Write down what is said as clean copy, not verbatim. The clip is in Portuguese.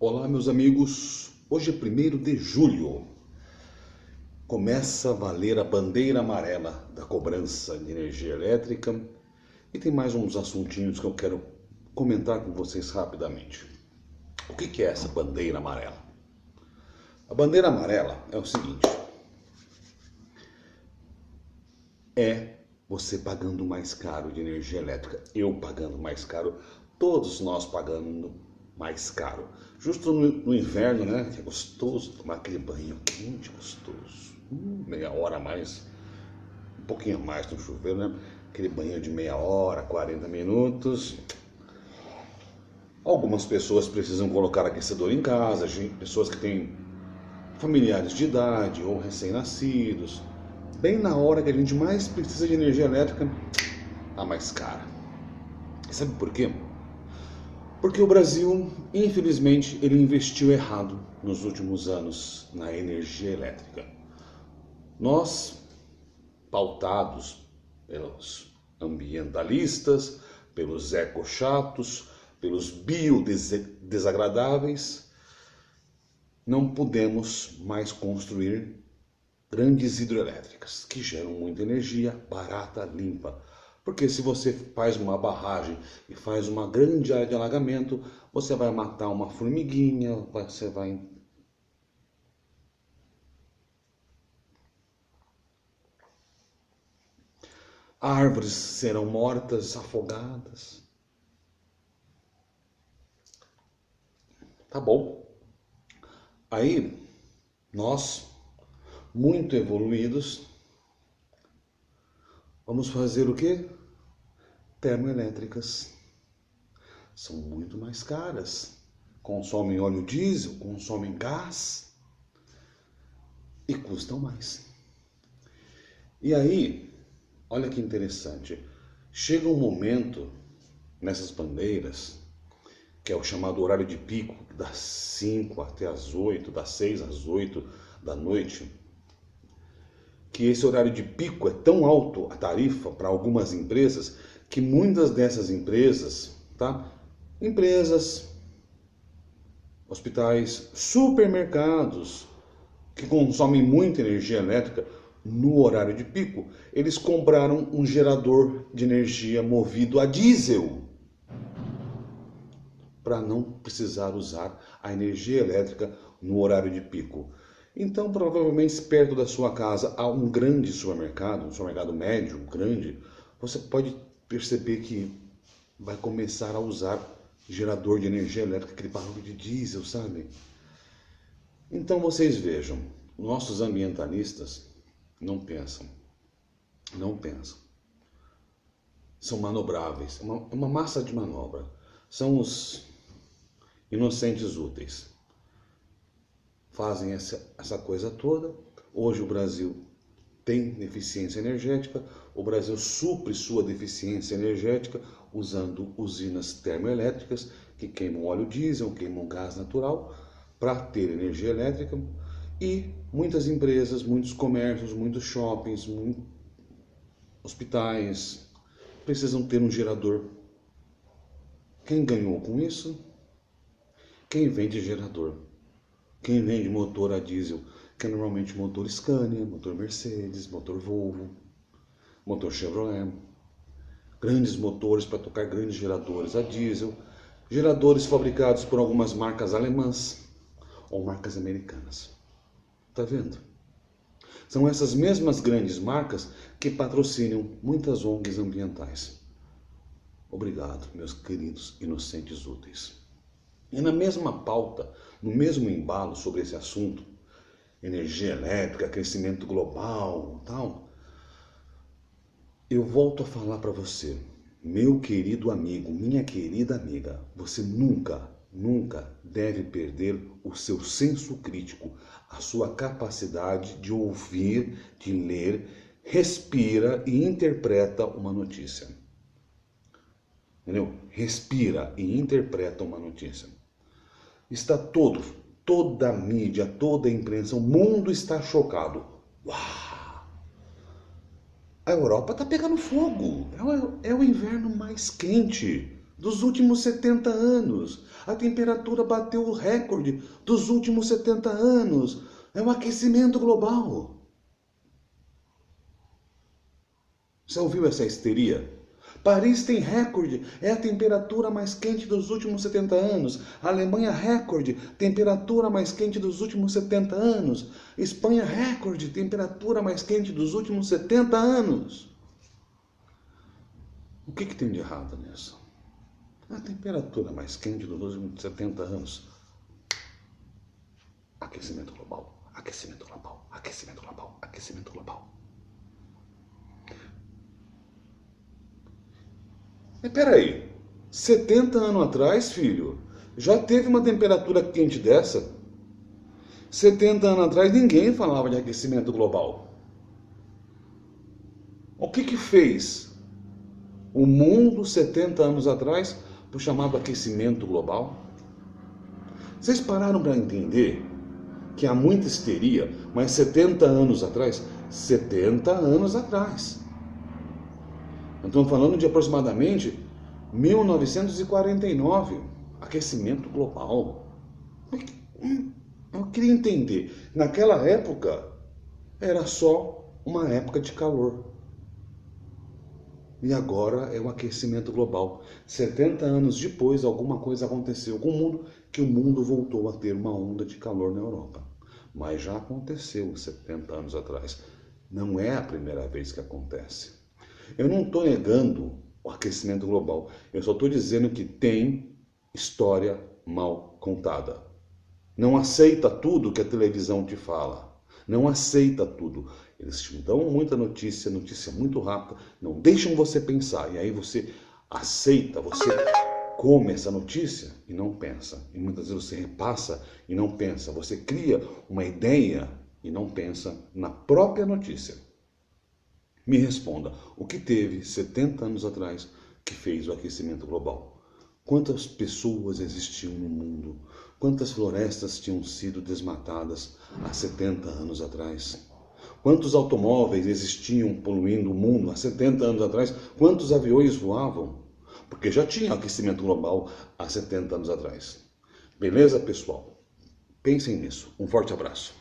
Olá, meus amigos. Hoje é 1º de julho. Começa a valer a bandeira amarela da cobrança de energia elétrica e tem mais uns assuntinhos que eu quero comentar com vocês rapidamente. O que é essa bandeira amarela? A bandeira amarela é o seguinte: é você pagando mais caro de energia elétrica, eu pagando mais caro, todos nós pagando mais caro. Justo no inverno, né? Que é gostoso tomar aquele banho quente, gostoso. Meia hora a mais, um pouquinho a mais no chuveiro, né? Aquele banho de meia hora, 40 minutos. Algumas pessoas precisam colocar aquecedor em casa, pessoas que têm familiares de idade ou recém-nascidos. Bem na hora que a gente mais precisa de energia elétrica, tá mais cara. E sabe por quê? Porque o Brasil, infelizmente, ele investiu errado nos últimos anos na energia elétrica. Nós, pautados pelos ambientalistas, pelos ecochatos, pelos biodesagradáveis, não podemos mais construir grandes hidrelétricas que geram muita energia barata, limpa. Porque se você faz uma barragem e faz uma grande área de alagamento, você vai matar uma formiguinha, você vai... Árvores serão mortas, afogadas. Tá bom. Aí, nós, muito evoluídos, vamos fazer o quê? Termoelétricas. São muito mais caras. Consomem óleo diesel, consomem gás e custam mais. E aí, olha que interessante. Chega um momento nessas bandeiras, que é o chamado horário de pico, das 5 até as 8, das 6 às 8 da noite, que esse horário de pico é tão alto a tarifa para algumas empresas que muitas dessas empresas, empresas, hospitais, supermercados que consomem muita energia elétrica no horário de pico, eles compraram um gerador de energia movido a diesel para não precisar usar a energia elétrica no horário de pico. Então, provavelmente, perto da sua casa há um grande supermercado, um supermercado médio, grande, você pode perceber que vai começar a usar gerador de energia elétrica, aquele barulho de diesel, sabe? Então, vocês vejam, nossos ambientalistas não pensam. São manobráveis, é uma massa de manobra. São os inocentes úteis. Fazem essa coisa toda. Hoje o Brasil tem deficiência energética, o Brasil supre sua deficiência energética usando usinas termoelétricas que queimam óleo diesel, queimam gás natural para ter energia elétrica, e muitas empresas, muitos comércios, muitos shoppings, hospitais precisam ter um gerador. Quem ganhou com isso? Quem vende gerador. Quem vende motor a diesel, que é normalmente motor Scania, motor Mercedes, motor Volvo, motor Chevrolet. Grandes motores para tocar grandes geradores a diesel. Geradores fabricados por algumas marcas alemãs ou marcas americanas. Tá vendo? São essas mesmas grandes marcas que patrocinam muitas ONGs ambientais. Obrigado, meus queridos inocentes úteis. E na mesma pauta, no mesmo embalo sobre esse assunto, energia elétrica, crescimento global, eu volto a falar para você, meu querido amigo, minha querida amiga, você nunca deve perder o seu senso crítico, a sua capacidade de ouvir, de ler, respira e interpreta uma notícia. Entendeu? Respira e interpreta uma notícia. Está toda a mídia, toda a imprensa, o mundo está chocado. Uau! A Europa está pegando fogo. É o inverno mais quente dos últimos 70 anos. A temperatura bateu o recorde dos últimos 70 anos. É um aquecimento global. Você ouviu essa histeria? Paris tem recorde, é a temperatura mais quente dos últimos 70 anos. Alemanha, recorde, temperatura mais quente dos últimos 70 anos. Espanha, recorde, temperatura mais quente dos últimos 70 anos. O que tem de errado nisso? A temperatura mais quente dos últimos 70 anos. Aquecimento global, aquecimento global, aquecimento global, aquecimento global. Mas peraí, 70 anos atrás, filho, já teve uma temperatura quente dessa? 70 anos atrás ninguém falava de aquecimento global. O que fez o mundo 70 anos atrás para o chamado aquecimento global? Vocês pararam para entender que há muita histeria, mas 70 anos atrás, 70 anos atrás. Estamos falando de aproximadamente 1949, aquecimento global. Eu queria entender, naquela época era só uma época de calor. E agora é um aquecimento global. 70 anos depois, alguma coisa aconteceu com o mundo, que o mundo voltou a ter uma onda de calor na Europa. Mas já aconteceu 70 anos atrás. Não é a primeira vez que acontece. Eu não estou negando o aquecimento global. Eu só estou dizendo que tem história mal contada. Não aceita tudo que a televisão te fala. Não aceita tudo. Eles te dão muita notícia, notícia muito rápida, não deixam você pensar. E aí você aceita, você come essa notícia e não pensa. E muitas vezes você repassa e não pensa. Você cria uma ideia e não pensa na própria notícia. Me responda, o que teve 70 anos atrás que fez o aquecimento global? Quantas pessoas existiam no mundo? Quantas florestas tinham sido desmatadas há 70 anos atrás? Quantos automóveis existiam poluindo o mundo há 70 anos atrás? Quantos aviões voavam? Porque já tinha aquecimento global há 70 anos atrás. Beleza, pessoal? Pensem nisso. Um forte abraço.